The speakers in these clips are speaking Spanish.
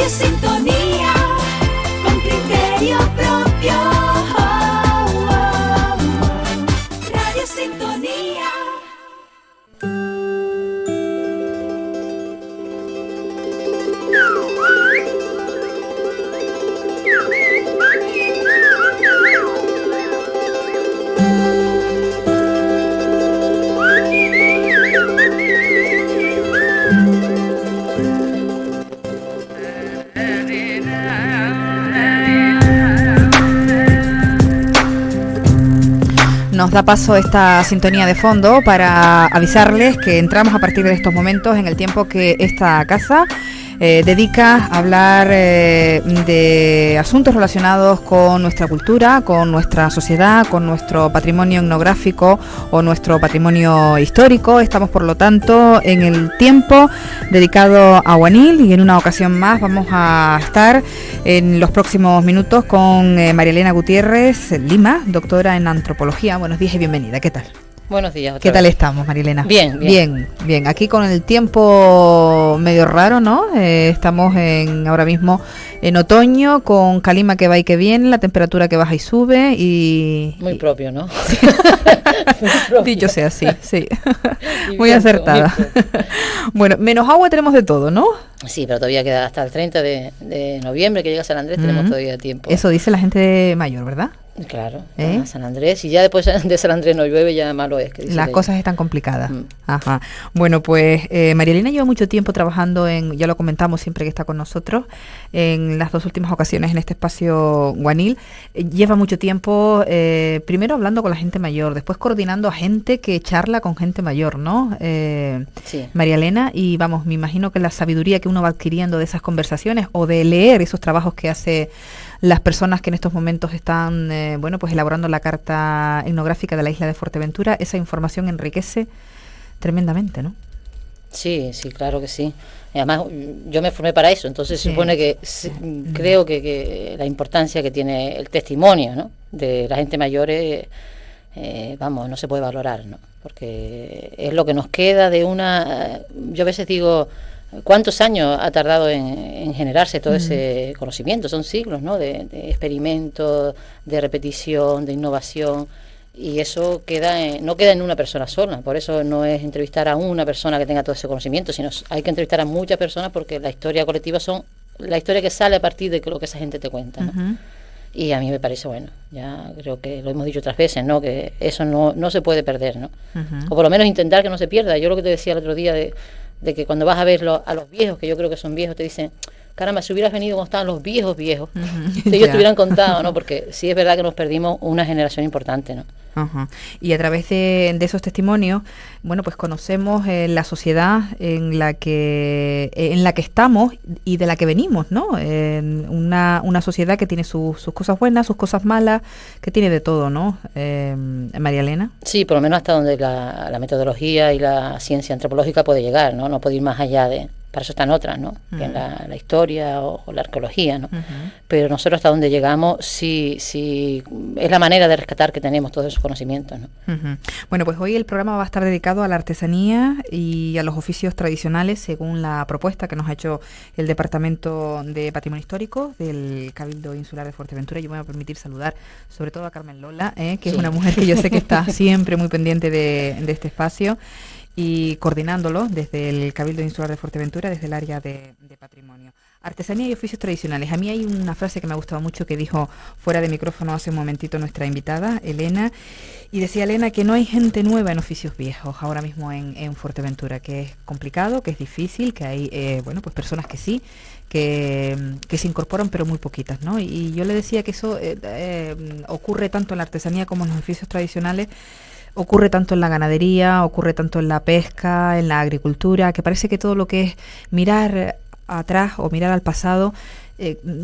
Radio Sintonía, con criterio propio. Radio Sintonía. Nos da paso esta sintonía de fondo para avisarles que entramos a partir de estos momentos en el tiempo que esta casa dedica a hablar de asuntos relacionados con nuestra cultura, con nuestra sociedad, con nuestro patrimonio etnográfico o nuestro patrimonio histórico. Estamos, por lo tanto, en el tiempo dedicado a Guanil, y en una ocasión más vamos a estar en los próximos minutos con María Elena Gutiérrez Lima, doctora en antropología. Buenos días y bienvenida. ¿Qué tal? Buenos días. ¿Qué tal estamos, María Elena? Bien. Aquí con el tiempo medio raro, ¿no? Estamos ahora mismo en otoño, con calima que va y que viene, la temperatura que baja y sube y... Muy propio, ¿no? Muy propio. Dicho sea así, sí. Muy acertada. Bueno, menos agua tenemos de todo, ¿no? Sí, pero todavía queda hasta el 30 de noviembre, que llega San Andrés, tenemos todavía tiempo. Eso dice la gente mayor, ¿verdad? Claro, San Andrés, y ya después de San Andrés no llueve, ya malo es. Que las cosas están complicadas. Ajá. Bueno, pues María Elena lleva mucho tiempo trabajando ya lo comentamos siempre que está con nosotros, en las dos últimas ocasiones en este espacio Guanil. Lleva mucho tiempo, primero hablando con la gente mayor, después coordinando a gente que charla con gente mayor, ¿no? Sí. María Elena, y vamos, me imagino que la sabiduría que uno va adquiriendo de esas conversaciones o de leer esos trabajos que hace las personas que en estos momentos están, pues elaborando la carta etnográfica de la isla de Fuerteventura, esa información enriquece tremendamente, ¿no? Sí, claro que sí. Y además, yo me formé para eso, entonces se supone que creo que la importancia que tiene el testimonio, ¿no?, de la gente mayor no se puede valorar, ¿no? Porque es lo que nos queda de una... yo a veces digo... ¿Cuántos años ha tardado en generarse todo ese conocimiento? Son siglos, ¿no?, de experimentos, de repetición, de innovación, y eso no queda en una persona sola. Por eso no es entrevistar a una persona que tenga todo ese conocimiento, sino hay que entrevistar a muchas personas, porque la historia colectiva son la historia que sale a partir de lo que esa gente te cuenta, ¿no? Y a mí me parece, ya creo que lo hemos dicho otras veces, ¿no?, que eso no se puede perder, ¿no? O por lo menos intentar que no se pierda. Yo lo que te decía el otro día de que cuando vas a ver a los viejos, que yo creo que son viejos, te dicen, caramba, si hubieras venido cuando estaban los viejos, si ellos te hubieran contado, ¿no? Porque sí es verdad que nos perdimos una generación importante, ¿no? Y a través de esos testimonios, pues conocemos la sociedad en la que estamos y de la que venimos, ¿no? Una sociedad que tiene sus cosas buenas, sus cosas malas, que tiene de todo, ¿no? María Elena. Sí, por lo menos hasta donde la metodología y la ciencia antropológica puede llegar, ¿no? No puede ir más allá de... Para eso están otras, ¿no? Que en la historia o la arqueología, ¿no? Pero nosotros hasta donde llegamos, sí es la manera de rescatar que tenemos todos esos conocimientos, ¿no? Bueno, pues hoy el programa va a estar dedicado a la artesanía y a los oficios tradicionales, según la propuesta que nos ha hecho el Departamento de Patrimonio Histórico del Cabildo Insular de Fuerteventura. Yo me voy a permitir saludar sobre todo a Carmen Lola, que es una mujer que yo sé que está siempre muy pendiente de este espacio, y coordinándolo desde el Cabildo Insular de Fuerteventura, desde el área de patrimonio. Artesanía y oficios tradicionales. A mí hay una frase que me ha gustado mucho que dijo fuera de micrófono hace un momentito nuestra invitada, Elena, y decía Elena que no hay gente nueva en oficios viejos ahora mismo en Fuerteventura, que es complicado, que es difícil, que hay pues personas que sí, que se incorporan, pero muy poquitas, ¿no? Y yo le decía que eso ocurre tanto en la artesanía como en los oficios tradicionales. Ocurre tanto en la ganadería, ocurre tanto en la pesca, en la agricultura, que parece que todo lo que es mirar atrás o mirar al pasado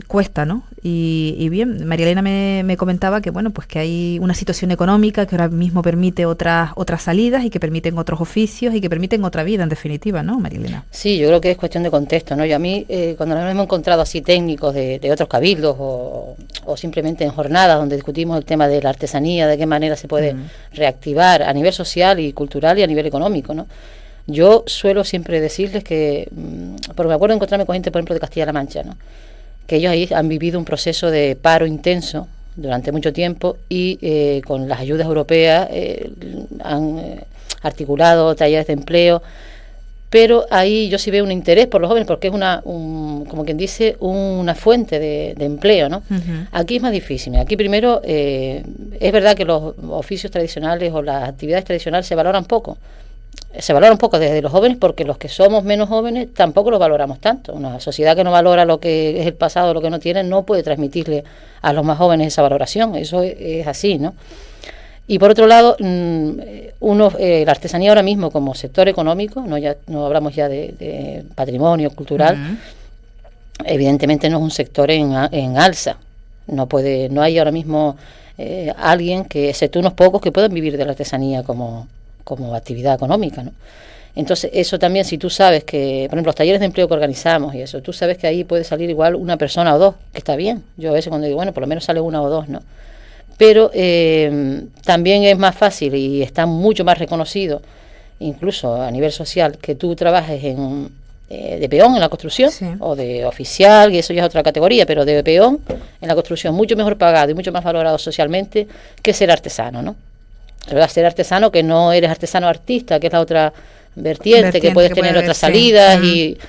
cuesta, ¿no? Y bien, María Elena me comentaba que pues que hay una situación económica que ahora mismo permite otras salidas y que permiten otros oficios y que permiten otra vida, en definitiva, ¿no, María Elena? Sí, yo creo que es cuestión de contexto, ¿no? Y a mí, cuando nos hemos encontrado así técnicos de otros cabildos o simplemente en jornadas donde discutimos el tema de la artesanía, de qué manera se puede reactivar a nivel social y cultural y a nivel económico, ¿no? Yo suelo siempre decirles que, porque me acuerdo de encontrarme con gente, por ejemplo, de Castilla-La Mancha, ¿no? Que ellos ahí han vivido un proceso de paro intenso durante mucho tiempo y con las ayudas europeas han articulado talleres de empleo, pero ahí yo sí veo un interés por los jóvenes porque es como quien dice, una fuente de empleo, ¿no? Ujú. Aquí es más difícil. Aquí primero, es verdad que los oficios tradicionales o las actividades tradicionales se valoran poco. Se valora un poco desde los jóvenes porque los que somos menos jóvenes tampoco los valoramos tanto. Una sociedad que no valora lo que es el pasado, lo que no tiene, no puede transmitirle a los más jóvenes esa valoración. Eso es así, ¿no? Y por otro lado, la artesanía ahora mismo como sector económico, no hablamos ya de patrimonio cultural, evidentemente no es un sector en alza. No hay ahora mismo alguien que, excepto unos pocos, que puedan vivir de la artesanía como actividad económica, ¿no? Entonces, eso también, si tú sabes que, por ejemplo, los talleres de empleo que organizamos y eso, tú sabes que ahí puede salir igual una persona o dos, que está bien. Yo a veces cuando digo, bueno, por lo menos sale una o dos, ¿no? Pero también es más fácil y está mucho más reconocido, incluso a nivel social, que tú trabajes de peón en la construcción, Sí. o de oficial, y eso ya es otra categoría, pero de peón en la construcción, mucho mejor pagado y mucho más valorado socialmente que ser artesano, ¿no? Ser artesano, que no eres artesano artista, que es la otra vertiente que puedes tener otras salidas,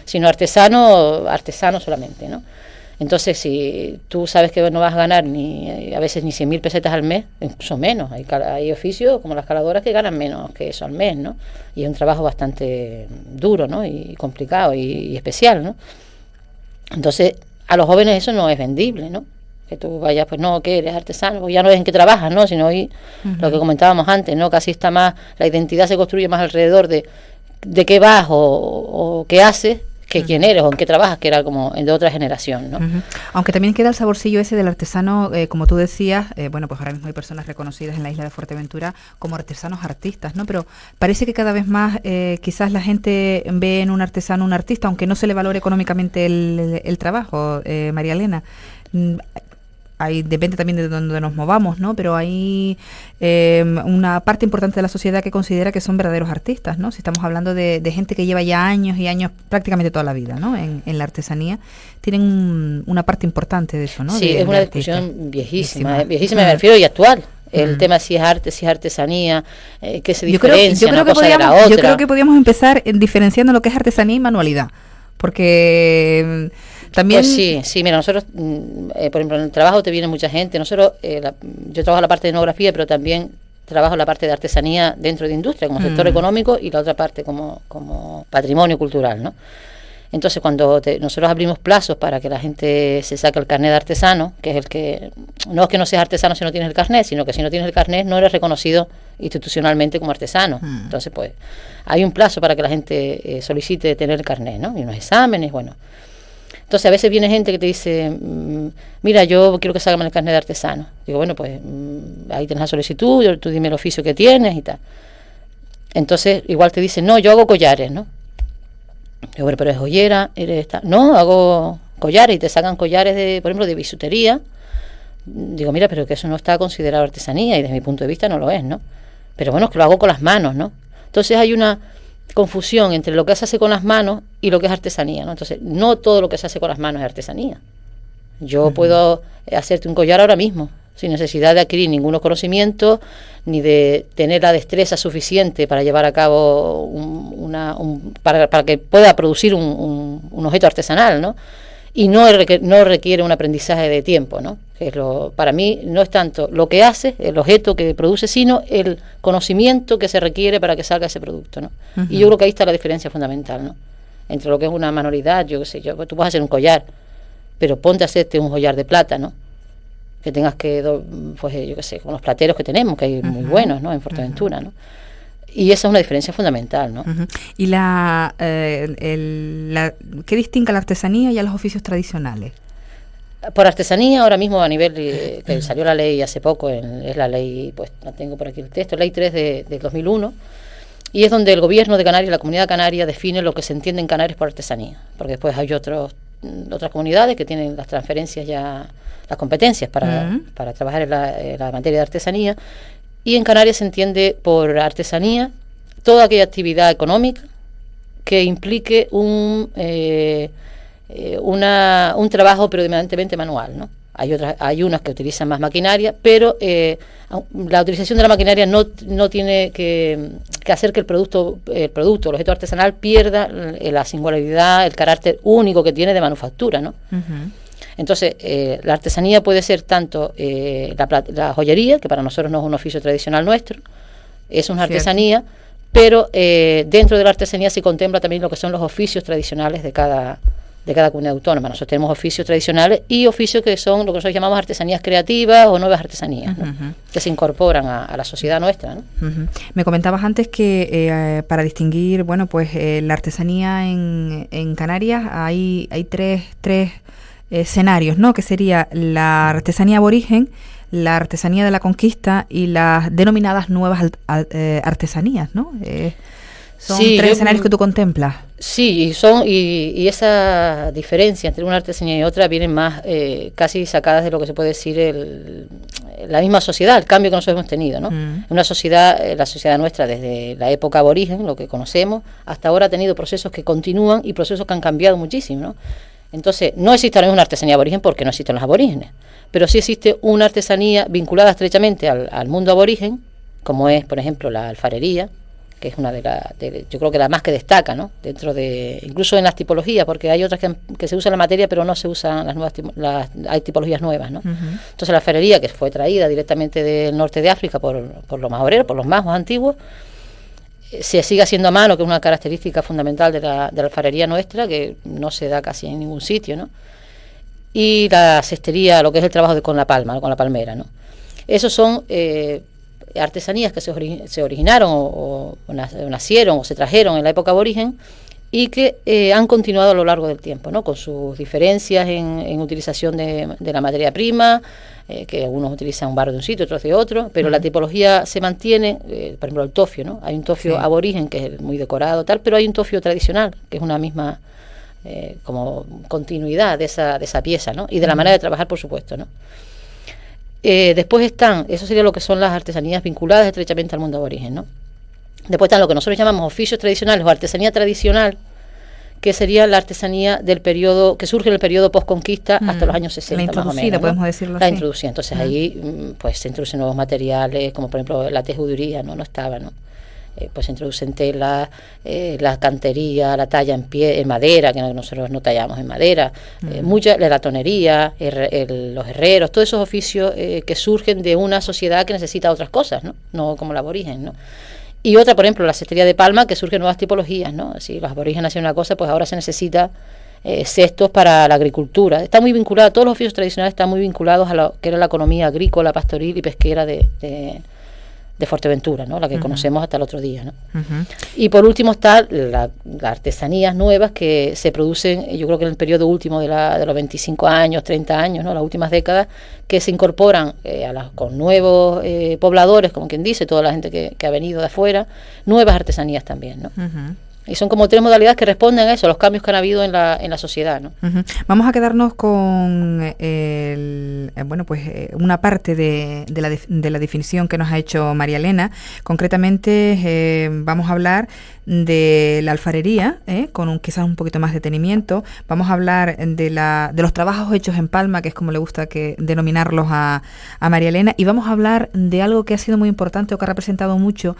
sino artesano solamente, ¿no? Entonces, si tú sabes que no vas a ganar a veces ni 100.000 pesetas al mes, incluso menos, hay oficios como las caladoras que ganan menos que eso al mes, ¿no? Y es un trabajo bastante duro, ¿no? Y complicado y especial, ¿no? Entonces, a los jóvenes eso no es vendible, ¿no? Que tú vayas, pues no, que eres artesano, pues ya no es en qué trabajas, ¿no? Sino hoy, lo que comentábamos antes, ¿no? Casi está más, la identidad se construye más alrededor de qué vas o qué haces, que quién eres o en qué trabajas, que era como de otra generación, ¿no? Aunque también queda el saborcillo ese del artesano, como tú decías, bueno, pues ahora mismo hay personas reconocidas en la isla de Fuerteventura como artesanos artistas, ¿no? Pero parece que cada vez más quizás la gente ve en un artesano un artista, aunque no se le valore económicamente el trabajo, María Elena. Depende también de dónde nos movamos, ¿no? Pero hay una parte importante de la sociedad que considera que son verdaderos artistas, ¿no? Si estamos hablando de gente que lleva ya años y años, prácticamente toda la vida, ¿no? En la artesanía, tienen una parte importante de eso, ¿no? Sí, de es una artista. discusión viejísima, me refiero, y actual. El tema si es arte, si es artesanía, qué se diferencia una cosa de la otra. Yo creo que podríamos empezar diferenciando lo que es artesanía y manualidad, porque también... Pues sí, mira, nosotros, por ejemplo, en el trabajo te viene mucha gente. Nosotros, yo trabajo la parte de etnografía, pero también trabajo la parte de artesanía dentro de industria, como sector económico, y la otra parte como patrimonio cultural, ¿no? Entonces, cuando nosotros abrimos plazos para que la gente se saque el carnet de artesano, que es el que, no es que no seas artesano si no tienes el carnet, sino que si no tienes el carnet no eres reconocido institucionalmente como artesano. Entonces, pues, hay un plazo para que la gente solicite tener el carnet, ¿no? Y unos exámenes, bueno. Entonces, a veces viene gente que te dice, mira, yo quiero que salgan el carnet de artesano. Digo, bueno, pues ahí tienes la solicitud, tú dime el oficio que tienes y tal. Entonces, igual te dicen, no, yo hago collares, ¿no? Digo, bueno, pero es joyera, no, hago collares, y te sacan collares, por ejemplo, de bisutería. Digo, mira, pero que eso no está considerado artesanía, y desde mi punto de vista no lo es, ¿no? Pero bueno, es que lo hago con las manos, ¿no? Entonces hay una confusión entre lo que se hace con las manos y lo que es artesanía, ¿no? Entonces, no todo lo que se hace con las manos es artesanía. Yo puedo hacerte un collar ahora mismo, sin necesidad de adquirir ningunos conocimientos, ni de tener la destreza suficiente para llevar a cabo para que pueda producir un objeto artesanal, ¿no? Y no requiere un aprendizaje de tiempo, ¿no? Que para mí no es tanto lo que hace, el objeto que produce, sino el conocimiento que se requiere para que salga ese producto, ¿no? Y yo creo que ahí está la diferencia fundamental, ¿no? Entre lo que es una manualidad, yo qué sé, tú vas a hacer un collar, pero ponte a hacerte un collar de plata, ¿no? Que tengas que, pues yo qué sé, con los plateros que tenemos, que hay muy buenos, ¿no? En Fuerteventura, ¿no? Y esa es una diferencia fundamental, ¿no? ¿Y qué distingue a la artesanía y a los oficios tradicionales? Por artesanía, ahora mismo a nivel que salió la ley hace poco, es la ley, pues la tengo por aquí el texto, ley 3 del 2001, y es donde el gobierno de Canarias, la comunidad canaria, define lo que se entiende en Canarias por artesanía, porque después hay otras comunidades que tienen las transferencias ya, las competencias para trabajar en la materia de artesanía, y en Canarias se entiende por artesanía toda aquella actividad económica que implique un trabajo predominantemente manual, ¿no? Hay unas que utilizan más maquinaria, pero la utilización de la maquinaria no tiene que hacer que el producto, el objeto artesanal, pierda la singularidad, el carácter único que tiene de manufactura, ¿no? Ujú. Entonces, la artesanía puede ser tanto la joyería, que para nosotros no es un oficio tradicional nuestro, es una artesanía, pero dentro de la artesanía se contempla también lo que son los oficios tradicionales de cada comunidad autónoma. Nosotros tenemos oficios tradicionales y oficios que son lo que nosotros llamamos artesanías creativas o nuevas artesanías, ¿no? Que se incorporan a la sociedad nuestra, ¿no? Me comentabas antes que para distinguir, bueno, pues la artesanía en Canarias hay tres escenarios, ¿no? Que sería la artesanía aborigen, la artesanía de la conquista y las denominadas nuevas artesanías, ¿no? Son tres escenarios que tú contemplas. Sí, y esa diferencia entre una artesanía y otra vienen más casi sacadas de lo que se puede decir la misma sociedad, el cambio que nosotros hemos tenido, ¿no? Una sociedad, la sociedad nuestra desde la época aborigen, lo que conocemos, hasta ahora ha tenido procesos que continúan y procesos que han cambiado muchísimo, ¿no? Entonces, no existe ahora mismo una artesanía aborigen porque no existen los aborígenes, pero sí existe una artesanía vinculada estrechamente al mundo aborigen, como es, por ejemplo, la alfarería, que es una yo creo que la más que destaca, ¿no? Dentro de, incluso en las tipologías, porque hay otras que se usan la materia, pero no se usan las nuevas, hay tipologías nuevas, ¿no? Entonces la alfarería, que fue traída directamente del norte de África por los majoreros, por los majos antiguos, se sigue haciendo a mano, que es una característica fundamental de la alfarería nuestra, que no se da casi en ningún sitio, ¿no? Y la cestería, lo que es el trabajo con la palma, ¿no? Con la palmera, ¿no? Esos son artesanías que se originaron o nacieron o se trajeron en la época aborigen y que han continuado a lo largo del tiempo, ¿no? Con sus diferencias en utilización de la materia prima, que algunos utilizan un barro de un sitio, otros de otro, pero la tipología se mantiene. Por ejemplo, el tofio, ¿no? Hay un tofio aborigen que es muy decorado, tal, pero hay un tofio tradicional, que es una misma como continuidad de esa pieza, ¿no? Y de la manera de trabajar, por supuesto, ¿no? Después están, eso sería lo que son las artesanías vinculadas estrechamente al mundo aborigen, ¿no? Después están lo que nosotros llamamos oficios tradicionales o artesanía tradicional, que sería la artesanía del periodo, que surge en el periodo postconquista hasta los años 60 más o menos, ¿no? Podemos decirlo la así. introducida. Entonces ahí pues se introducen nuevos materiales, como por ejemplo la tejuduría, no estaba, ¿no? Pues se introducen telas, la cantería, la talla en madera, que nosotros no tallamos en madera, la latonería, los herreros, todos esos oficios que surgen de una sociedad que necesita otras cosas, no como la aborigen, ¿no? Y otra, por ejemplo, la cestería de palma, que surgen nuevas tipologías, ¿no? Si los aborígenes hacían una cosa, pues ahora se necesita cestos para la agricultura. Está muy vinculada, todos los oficios tradicionales están muy vinculados a lo que era la economía agrícola, pastoril y pesquera de Fuerteventura, ¿no? La que conocemos hasta el otro día, ¿no? Y por último está las artesanías nuevas que se producen, yo creo que en el periodo último de los 25 años, 30 años, ¿no? Las últimas décadas, que se incorporan con nuevos pobladores, como quien dice, toda la gente que ha venido de afuera, nuevas artesanías también, ¿no? Y son como tres modalidades que responden a eso, a los cambios que han habido en la sociedad, ¿no? Vamos a quedarnos con una parte de la definición que nos ha hecho María Elena. Concretamente vamos a hablar de la alfarería, con quizás un poquito más de detenimiento. Vamos a hablar de los trabajos hechos en palma, que es como le gusta denominarlos a María Elena, y vamos a hablar de algo que ha sido muy importante o que ha representado mucho,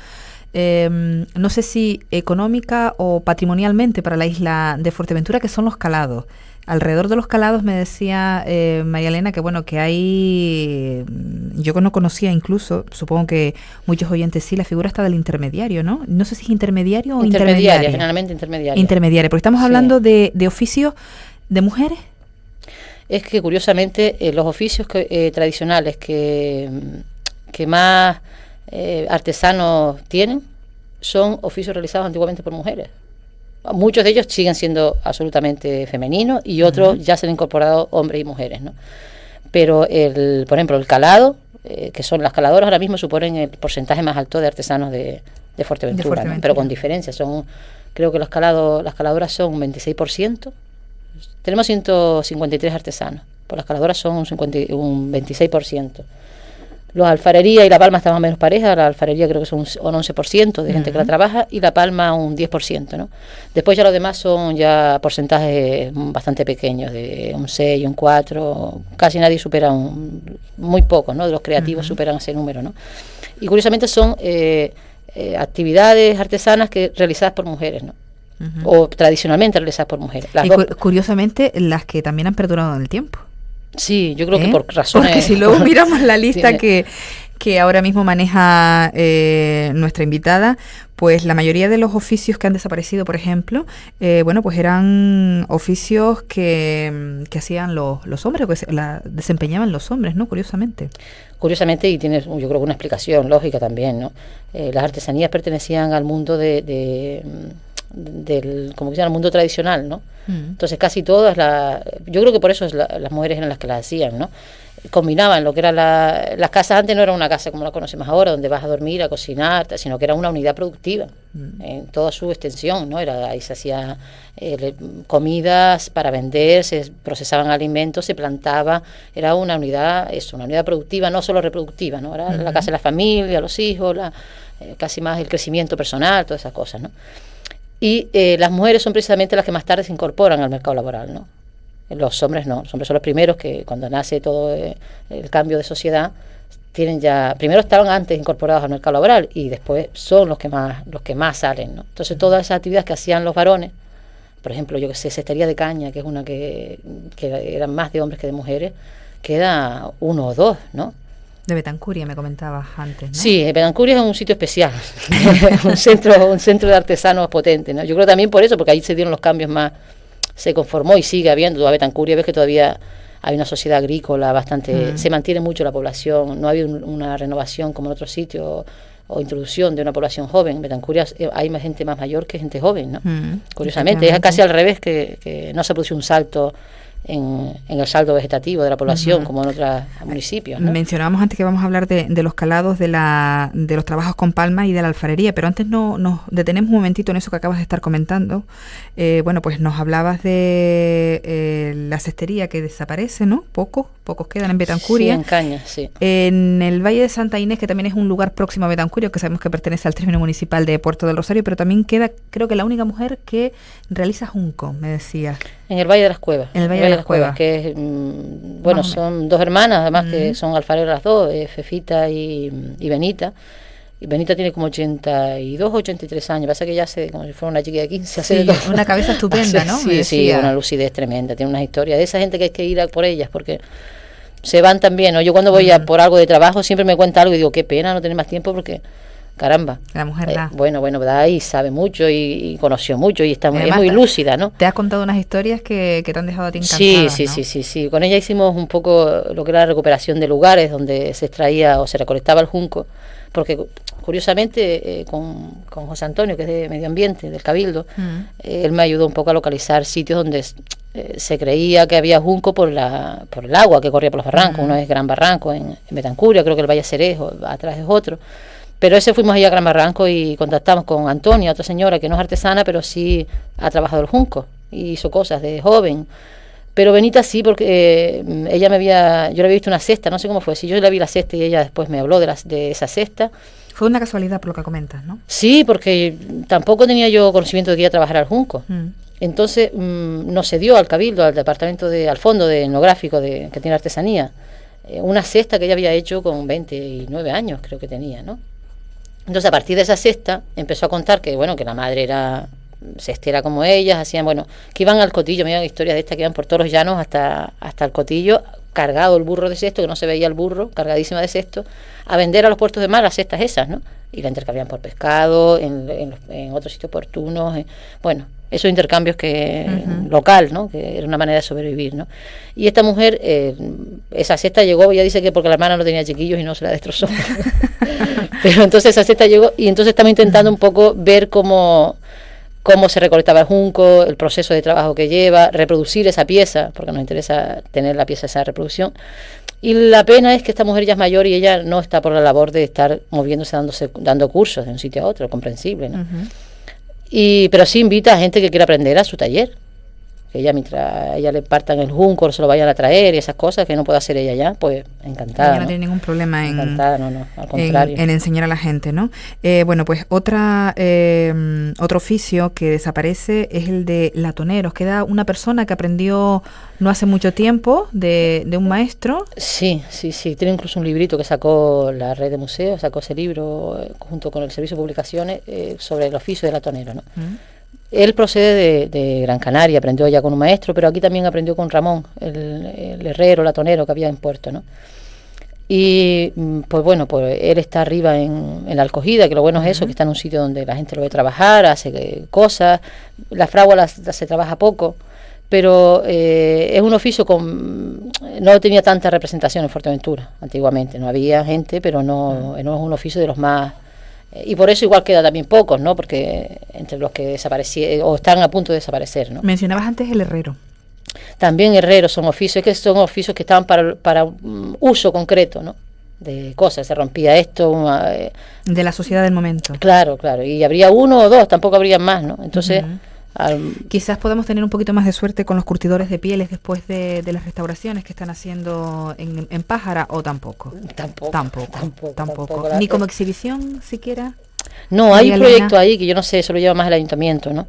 no sé si económica o patrimonialmente para la isla de Fuerteventura, que son los calados. Alrededor de los calados me decía María Elena que bueno, que hay, yo no conocía incluso, supongo que muchos oyentes sí, la figura está del intermediario, ¿no? No sé si es intermediario o intermediaria. Generalmente intermediaria. Intermediaria, porque estamos hablando de oficios de mujeres. Es que curiosamente los oficios tradicionales que más artesanos tienen son oficios realizados antiguamente por mujeres. Muchos de ellos siguen siendo absolutamente femeninos y otros ya se han incorporado hombres y mujeres, ¿no? Pero por ejemplo el calado, que son las caladoras, ahora mismo suponen el porcentaje más alto de artesanos de Fuerteventura, ¿no? Pero con diferencia, creo que las caladoras son un 26%. Tenemos 153 artesanos, pues las caladoras son un 26%. La alfarería y la palma están más o menos parejas. La alfarería creo que son un 11% de gente que la trabaja y la palma un 10%, ¿no? Después ya los demás son ya porcentajes bastante pequeños, de un 6, un 4, casi nadie supera muy pocos, ¿no? De los creativos superan ese número, ¿no? Y curiosamente son actividades artesanas realizadas por mujeres, ¿no? O tradicionalmente realizadas por mujeres. Y curiosamente las que también han perdurado en el tiempo. Sí, yo creo que por razones... Porque si luego miramos la lista que ahora mismo maneja nuestra invitada, pues la mayoría de los oficios que han desaparecido, por ejemplo, bueno, pues eran oficios que hacían los hombres, que desempeñaban los hombres, ¿no? Curiosamente. Curiosamente, y tiene yo creo que una explicación lógica también, ¿no? Las artesanías pertenecían al mundo como que se llama, el mundo tradicional, ¿no? Entonces casi todas yo creo que por eso las mujeres eran las que las hacían, ¿no? Combinaban lo que era las casas. Antes no era una casa como la conocemos ahora, donde vas a dormir, a cocinar, sino que era una unidad productiva en toda su extensión, ¿no? Ahí se hacía comidas para vender, se procesaban alimentos, se plantaba, era una unidad productiva, no solo reproductiva, ¿no? Era la casa de la familia, los hijos, casi más el crecimiento personal, todas esas cosas, ¿no? Y las mujeres son precisamente las que más tarde se incorporan al mercado laboral, ¿no? Los hombres no, los hombres son los primeros que cuando nace todo el cambio de sociedad, primero estaban antes incorporados al mercado laboral y después son los que más salen, ¿no? Entonces todas esas actividades que hacían los varones, por ejemplo, yo que sé, cestería de caña, que es una que eran más de hombres que de mujeres, queda 1 o 2, ¿no? De Betancuria me comentabas antes, ¿no? Sí, Betancuria es un sitio especial, un centro de artesanos potente, ¿no? Yo creo también por eso, porque ahí se dieron los cambios más, se conformó y sigue habiendo. A Betancuria ves que todavía hay una sociedad agrícola bastante, se mantiene mucho la población, no ha habido una renovación como en otros sitios o introducción de una población joven. En Betancuria hay más gente más mayor que gente joven, ¿no? Curiosamente, es casi al revés, que no se produce un salto en el saldo vegetativo de la población como en otros municipios, ¿no? Mencionábamos antes que vamos a hablar de los calados de los trabajos con palma y de la alfarería, pero antes nos detenemos un momentito en eso que acabas de estar comentando. Bueno, pues nos hablabas de la cestería que desaparece, ¿no? Pocos quedan en Betancuria. Sí, en Cañas, sí. En el Valle de Santa Inés, que también es un lugar próximo a Betancuria, que sabemos que pertenece al término municipal de Puerto del Rosario, pero también queda, creo que la única mujer que realiza junco, me decías. En el Valle de las Cuevas. En el Valle de las Cuevas, que es, son 2 hermanas, además que son alfareras las dos, Fefita y Benita. Y Benita tiene como 82, 83 años, pasa que ya hace como si fuera una chica de 15. Sí, una cabeza estupenda, ¿no? Sí, una lucidez tremenda, tiene unas historias de esa gente que hay que ir a por ellas, porque se van también, ¿no? Yo cuando voy a por algo de trabajo siempre me cuenta algo y digo, qué pena no tener más tiempo porque... Caramba. La mujer da. Bueno, da y sabe mucho y conoció mucho y es muy lúcida, ¿no? Te has contado unas historias que te han dejado a ti encantada. Sí. Con ella hicimos un poco lo que era la recuperación de lugares donde se extraía o se recolectaba el junco, porque curiosamente con José Antonio, que es de Medio Ambiente, del Cabildo, él me ayudó un poco a localizar sitios donde se creía que había junco por el agua que corría por los barrancos. Uno es Gran Barranco en Betancuria, creo que el Valle Cerejo, atrás es otro. Pero fuimos ahí a Gran Barranco y contactamos con Antonia, otra señora que no es artesana, pero sí ha trabajado el junco y hizo cosas de joven. Pero Benita sí, porque yo le había visto una cesta, no sé cómo fue, si yo le vi la cesta y ella después me habló de esa cesta. Fue una casualidad por lo que comentas, ¿no? Sí, porque tampoco tenía yo conocimiento de que iba a trabajar al junco. Entonces nos cedió al Cabildo, al fondo de etnográfico que tiene artesanía, una cesta que ella había hecho con 29 años, creo que tenía, ¿no? Entonces, a partir de esa cesta, empezó a contar que la madre era cestera como ellas, hacían, que iban al Cotillo, me iban historias de estas que iban por todos los llanos hasta el Cotillo, cargado el burro de cesto, que no se veía el burro, cargadísima de cesto, a vender a los puertos de mar las cestas esas, ¿no? Y la intercambiaban por pescado, en otros sitios oportunos, esos intercambios local, ¿no? Que era una manera de sobrevivir, ¿no? Y esta mujer, esa cesta llegó, ella dice que porque la hermana no tenía chiquillos y no se la destrozó. Pero entonces esa cesta llegó y entonces estamos intentando un poco ver cómo se recolectaba el junco, el proceso de trabajo que lleva, reproducir esa pieza, porque nos interesa tener la pieza de esa reproducción. Y la pena es que esta mujer ya es mayor y ella no está por la labor de estar moviéndose, dando cursos de un sitio a otro, comprensible, ¿no? Pero sí invita a gente que quiera aprender a su taller, que ella, mientras a ella le partan el junco, se lo vayan a traer y esas cosas que no puede hacer ella ya, pues encantada. Ella no tiene ningún problema encantada, al contrario. En enseñar a la gente, ¿no? Bueno, pues otro oficio que desaparece es el de latoneros. Queda una persona que aprendió no hace mucho tiempo de un maestro. Sí. Tiene incluso un librito que sacó la red de museos, sacó ese libro junto con el servicio de publicaciones sobre el oficio de latonero, ¿no? Él procede de Gran Canaria, aprendió ya con un maestro, pero aquí también aprendió con Ramón, el herrero, latonero que había en Puerto, ¿no? Y pues bueno, pues él está arriba en la Alcogida, que lo bueno es eso, que está en un sitio donde la gente lo ve trabajar, hace cosas, la fragua se trabaja poco, pero es un oficio no tenía tanta representación en Fuerteventura antiguamente, no había gente, pero no es un oficio de los más... y por eso igual queda también pocos, ¿no? Porque entre los que desaparecieron o están a punto de desaparecer, ¿no? Mencionabas antes el herrero. También herreros son oficios, que son oficios que estaban para uso concreto, ¿no? De cosas, se rompía esto. De la sociedad del momento. Claro, y habría uno o dos, tampoco habría más, ¿no? Entonces... quizás podamos tener un poquito más de suerte con los curtidores de pieles después de las restauraciones que están haciendo en Pájara, o tampoco. Tampoco. Ni como exhibición siquiera. No, hay un proyecto ahí que yo no sé, eso lo lleva más el ayuntamiento, ¿no?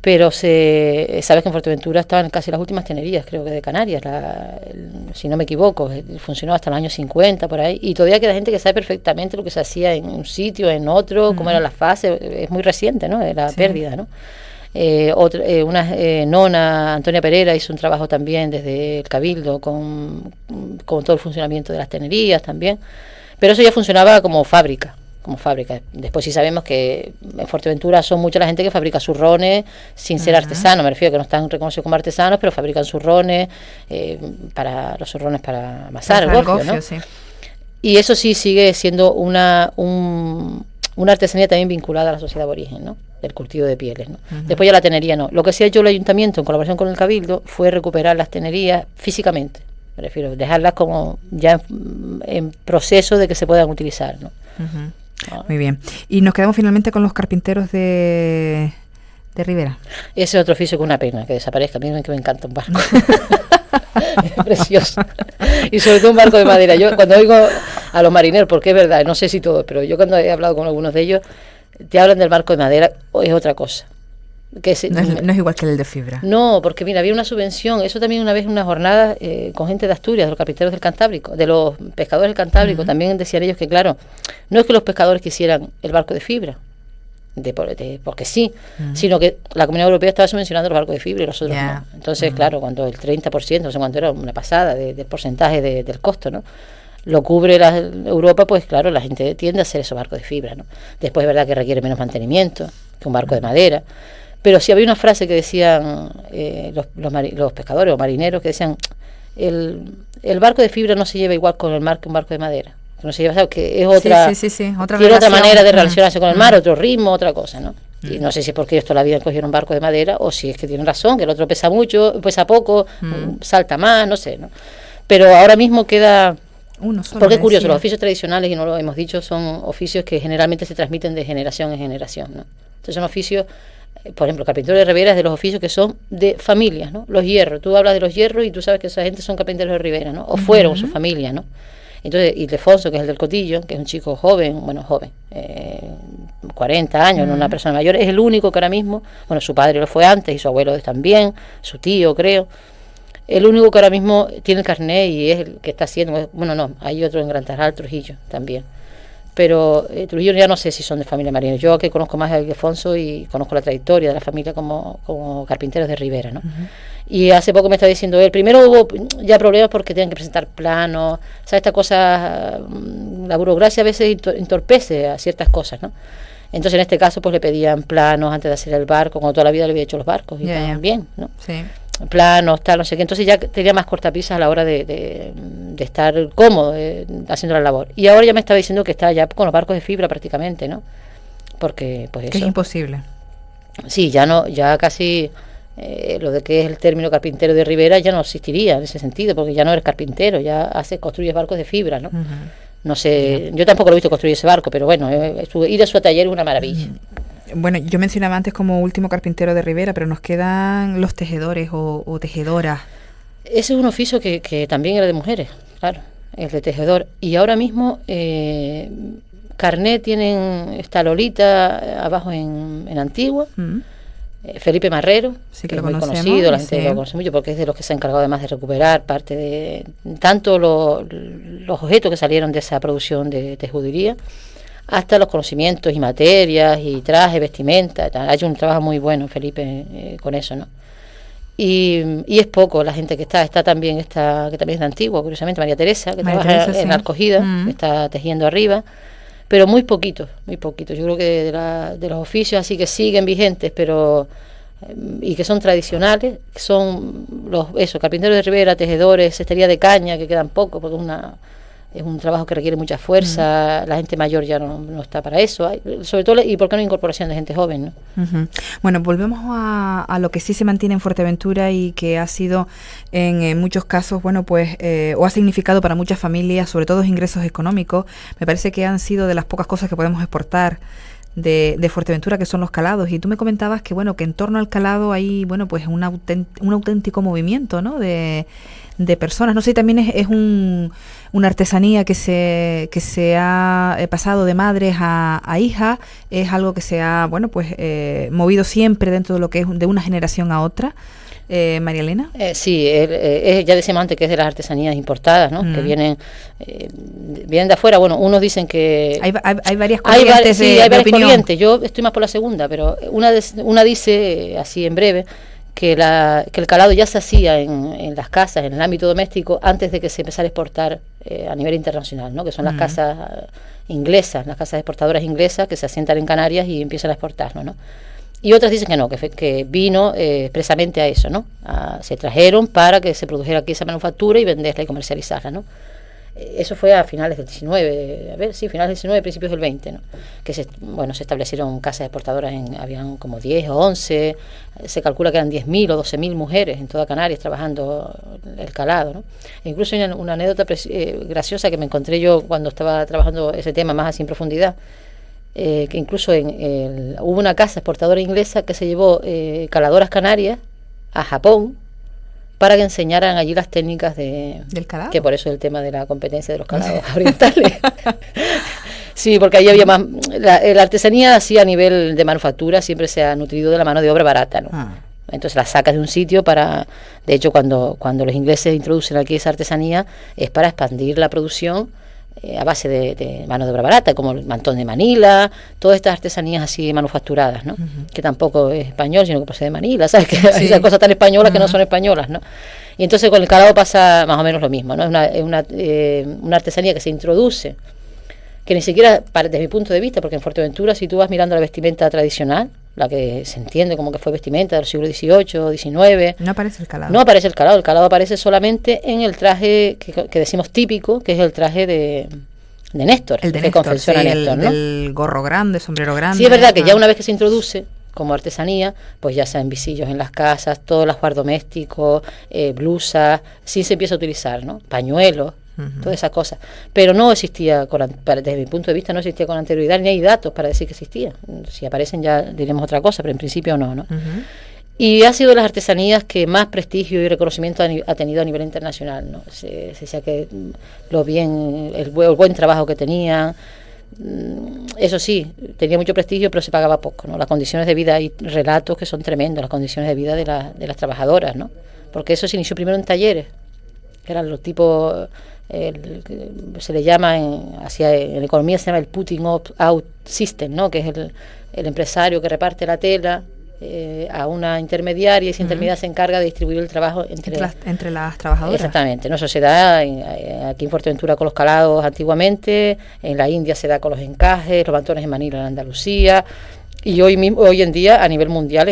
Pero sabes que en Fuerteventura estaban casi las últimas tenerías, creo que de Canarias, si no me equivoco, funcionó hasta los años 50 por ahí, y todavía queda gente que sabe perfectamente lo que se hacía en un sitio, en otro, cómo eran las fases, es muy reciente, ¿no? De la pérdida, ¿no? Una nona, Antonia Pereira, hizo un trabajo también desde el Cabildo con todo el funcionamiento de las tenerías también, pero eso ya funcionaba como fábrica. Después sí sabemos que en Fuerteventura son mucha la gente que fabrica zurrones sin ser artesanos, me refiero que no están reconocidos como artesanos, pero fabrican zurrones, para los zurrones para amasar el gofio, ¿no? Sí. Y eso sí sigue siendo una artesanía también vinculada a la sociedad aborigen, ¿no? Del cultivo de pieles, ¿no? Después ya la tenería no. Lo que sí ha hecho el ayuntamiento en colaboración con el Cabildo fue recuperar las tenerías físicamente, me refiero, dejarlas como ya en proceso de que se puedan utilizar, ¿no? Muy bien. Y nos quedamos finalmente con los carpinteros de Ribera. Ese es otro oficio que una pena que desaparezca. Miren que me encanta un barco. Es precioso. Y sobre todo un barco de madera. Yo cuando oigo a los marineros, porque es verdad, no sé si todos, pero yo cuando he hablado con algunos de ellos, te hablan del barco de madera, es otra cosa. No es igual que el de fibra. No, porque mira, había una subvención, eso también una vez en una jornada con gente de Asturias, de los carpinteros del Cantábrico, de los pescadores del Cantábrico, también decían ellos que claro, no es que los pescadores quisieran el barco de fibra, porque sí, sino que la Comunidad Europea estaba subvencionando los barcos de fibra y los otros no. Entonces, claro, cuando el 30%, no sé cuánto era, una pasada del porcentaje del costo, ¿no? Lo cubre Europa, pues claro, la gente tiende a hacer esos barcos de fibra, ¿no? Después es verdad que requiere menos mantenimiento que un barco de madera. Pero sí había una frase que decían los pescadores o marineros que decían el barco de fibra no se lleva igual con el mar que un barco de madera. Que no se lleva, ¿sabes? Que es otra, tiene otra manera de relacionarse con el mar, otro ritmo, otra cosa, ¿no? Y no sé si es porque ellos toda la vida cogieron un barco de madera o si es que tienen razón, que el otro pesa mucho, pesa poco, salta más, no sé, ¿no? Pero ahora mismo queda... Uno solo, porque es curioso, los oficios tradicionales, y no lo hemos dicho, son oficios que generalmente se transmiten de generación en generación, ¿no? Entonces son oficios... Por ejemplo, carpintero de Ribera es de los oficios que son de familias, ¿no? Los hierros, tú hablas de los hierros y tú sabes que esa gente son carpinteros de Ribera, ¿no? O fueron su familia, ¿no? Entonces, Ildefonso, que es el del Cotillo, que es un chico joven, 40 años, no una persona mayor, es el único que ahora mismo, bueno, su padre lo fue antes y su abuelo también, su tío, creo, el único que ahora mismo tiene el carnet y es el que está haciendo, bueno, no, hay otro en Gran Tarajal, Trujillo, también. Pero Trujillo ya no sé si son de familia marina. Yo que conozco más a Ildefonso y conozco la trayectoria de la familia como carpinteros de Ribera, ¿no? Y hace poco me estaba diciendo él, primero hubo ya problemas porque tenían que presentar planos, ¿sabes? Esta cosa, la burocracia a veces entorpece a ciertas cosas, ¿no? Entonces en este caso pues le pedían planos antes de hacer el barco, como toda la vida le había hecho los barcos y estaban bien, ¿no? Sí. Planos, tal, no sé qué. Entonces ya tenía más cortapisas a la hora de estar cómodo haciendo la labor. Y ahora ya me estaba diciendo que está ya con los barcos de fibra prácticamente, ¿no? Porque pues que eso. Es imposible. Sí, ya casi lo de que es el término carpintero de Ribera ya no existiría en ese sentido, porque ya no eres carpintero, ya construyes barcos de fibra, ¿no? No sé, yo tampoco lo he visto construir ese barco, pero bueno, ir a su taller es una maravilla. Bueno, yo mencionaba antes como último carpintero de Ribera, pero nos quedan los tejedores o tejedoras. Ese es un oficio que también era de mujeres, claro, el de tejedor. Y ahora mismo, carnet tienen esta Lolita abajo en Antigua, Felipe Marrero, Sí, que que es lo muy conocemos, conocido, la gente sí. lo conoce mucho porque es de los que se ha encargado además de recuperar parte de tanto los objetos que salieron de esa producción de tejudería, hasta los conocimientos y materias y trajes, vestimenta. Ha hecho un trabajo muy bueno Felipe con eso, ¿no? Y es poco la gente que está también, que también es de Antigua, curiosamente, María Teresa, que María trabaja Teresa, en sí. la Alcogida, que está tejiendo arriba, pero muy poquito, muy poquito. Yo creo que de los oficios así que siguen vigentes, pero y que son tradicionales, que son carpinteros de Ribera, tejedores, cestería de caña, que quedan pocos, porque es un trabajo que requiere mucha fuerza, la gente mayor ya no está para eso, sobre todo, y por qué no incorporación de gente joven, ¿no? Bueno, volvemos a lo que sí se mantiene en Fuerteventura y que ha sido en muchos casos, bueno, pues, o ha significado para muchas familias, sobre todo ingresos económicos. Me parece que han sido de las pocas cosas que podemos exportar de Fuerteventura, que son los calados. Y tú me comentabas que, bueno, que en torno al calado hay, bueno, pues un auténtico movimiento, ¿no? De personas. No sé, también es una artesanía que se ha pasado de madres a hijas. Es algo que se ha, bueno, pues movido siempre dentro de lo que es de una generación a otra. María Elena. Sí, ya decíamos antes que es de las artesanías importadas, ¿no? Que vienen de afuera. Bueno, unos dicen que hay varias corrientes hay varias opinión. corrientes. Yo estoy más por la segunda, pero una dice, así en breve, que el calado ya se hacía en las casas, en el ámbito doméstico, antes de que se empezara a exportar a nivel internacional, ¿no? Que son las casas inglesas, las casas exportadoras inglesas que se asientan en Canarias y empiezan a exportarlo, ¿no? Y otras dicen que no, que vino expresamente a eso, ¿no? Se trajeron para que se produjera aquí esa manufactura y venderla y comercializarla, ¿no? Eso fue a finales del 19, finales del 19, principios del 20, ¿no? Que se establecieron casas exportadoras, habían como 10 o 11, se calcula que eran 10.000 o 12.000 mujeres en toda Canarias trabajando el calado, ¿no? E incluso hay una anécdota graciosa que me encontré yo cuando estaba trabajando ese tema más así en profundidad, que incluso hubo una casa exportadora inglesa que se llevó caladoras canarias a Japón para que enseñaran allí las técnicas del calado, que por eso es el tema de la competencia de los calados orientales. Sí, porque ahí había más la artesanía así a nivel de manufactura siempre se ha nutrido de la mano de obra barata, ¿no? Entonces la sacas de un sitio de hecho cuando los ingleses introducen aquí esa artesanía es para expandir la producción a base de mano de obra barata, como el mantón de Manila, todas estas artesanías así manufacturadas, ¿no? Que tampoco es español, sino que procede de Manila, ¿sabes? Que hay esas cosas tan españolas que no son españolas, ¿no? Y entonces con el calado pasa más o menos lo mismo, ¿no? Es una artesanía que se introduce, que ni siquiera, desde mi punto de vista, porque en Fuerteventura, si tú vas mirando la vestimenta tradicional, la que se entiende como que fue vestimenta del siglo XVIII, XIX... No aparece el calado. No aparece el calado aparece solamente en el traje que decimos típico, que es el traje de Néstor, el de que Néstor, confecciona sí, Néstor, ¿no? el gorro grande, sombrero grande. Sí, es verdad que ya una vez que se introduce como artesanía, pues ya sean visillos en las casas, todo el ajuar doméstico, blusas, sí se empieza a utilizar, ¿no? Pañuelos, todas esas cosas. Pero no existía, desde mi punto de vista, no existía con anterioridad, ni hay datos para decir que existía. Si aparecen ya diremos otra cosa, pero en principio no, ¿no? Y ha sido de las artesanías que más prestigio y reconocimiento ha tenido a nivel internacional, ¿no? Se decía que el buen trabajo que tenían. Eso sí, tenía mucho prestigio, pero se pagaba poco, ¿no? Las condiciones de vida, hay relatos que son tremendos, las condiciones de vida de las trabajadoras, ¿no? Porque eso se inició primero en talleres, que eran los tipos, se le llama en economía se llama el putting out system, ¿no? Que es el empresario que reparte la tela a una intermediaria y esa intermediaria se encarga de distribuir el trabajo entre las trabajadoras. Exactamente, ¿no? Eso se da aquí en Fuerteventura con los calados antiguamente, en la India se da con los encajes, los mantones en Manila en Andalucía, y hoy en día a nivel mundial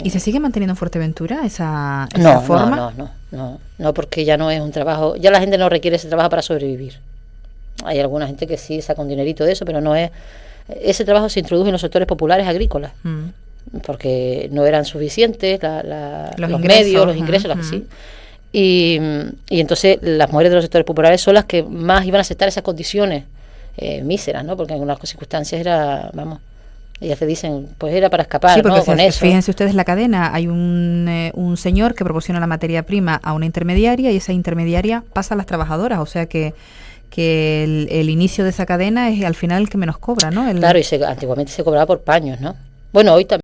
¿Y se sigue manteniendo en Fuerteventura esa forma? No, porque ya no es un trabajo, ya la gente no requiere ese trabajo para sobrevivir. Hay alguna gente que sí saca un dinerito de eso, pero no es. Ese trabajo se introdujo en los sectores populares agrícolas, porque no eran suficientes los medios, los ingresos, las que sí. Y entonces las mujeres de los sectores populares son las que más iban a aceptar esas condiciones míseras, ¿no? Porque en algunas circunstancias ellas te dicen, pues era para escapar, Sí, porque ¿no? Con eso. fíjense ustedes la cadena, hay un señor que proporciona la materia prima a una intermediaria y esa intermediaria pasa a las trabajadoras, o sea que el inicio de esa cadena es al final el que menos cobra, ¿no? Claro, y antiguamente se cobraba por paños, ¿no? Bueno, hoy también.